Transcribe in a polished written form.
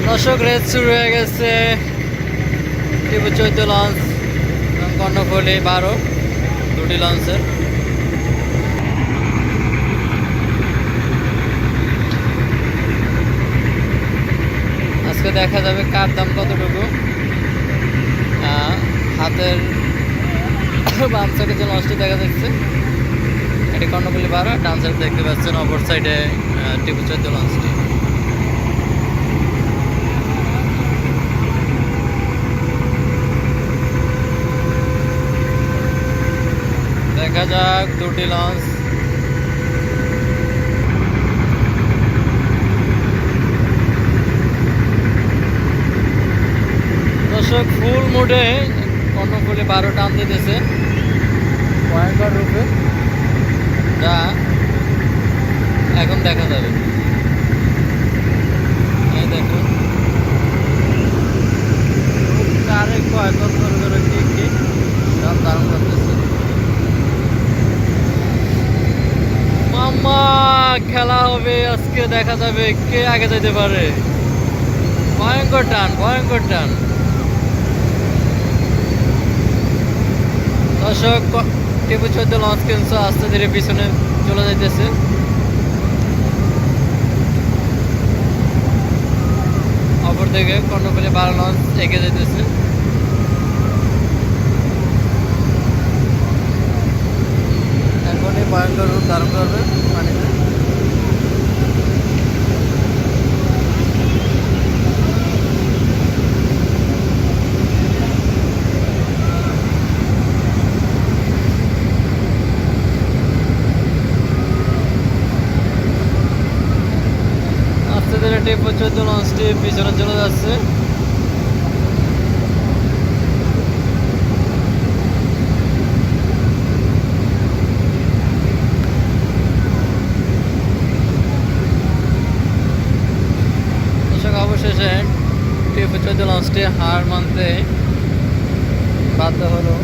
দর্শক রেস শুরু হয়ে গেছে। টিপু 14 লঞ্চ এবং কর্ণফুলী 12 দুটি লঞ্চের। আজকে দেখা যাবে কার দাম কতটুকু। হাতের বাম সাইডে যে লঞ্চটি দেখা যাচ্ছে এটি কর্ণফুলী 12, ডান সাইডে দেখতে পাচ্ছেন অপর সাইডে টিপু 14 লঞ্চটি। দেখা যাক দুটি লঞ্চ। দর্শক ফুল মুডে কর্ণফুলী 12 টান দিতেছে ভয়ঙ্কর রূপে, যা এখন দেখা যাবে। এই দেখুন কারে কয় কত করে কি দাম ধারণ করতেছে। মাম্মা খেলা হবে আজকে, দেখা যাবে কে আগে যেতে পারে। ভয়ঙ্কর টান, ভয়ঙ্কর টান। দর্শক টিপু 14 লঞ্চ কিন্তু আস্তে ধীরে পিছনে চলে যাইতেছে। অপর দিকে কর্ণফুলী 12 লঞ্চ এগিয়ে যাইতেছে। এখনই ভয়ঙ্কর রূপ ধারণ করবে পানিতে। আস্তে ধীরে টিপু 14 লঞ্চটি পিছনে চলে যাচ্ছে। অবশেষে টিপু 14 লঞ্চটি হার মানতে বাধ্য হলো।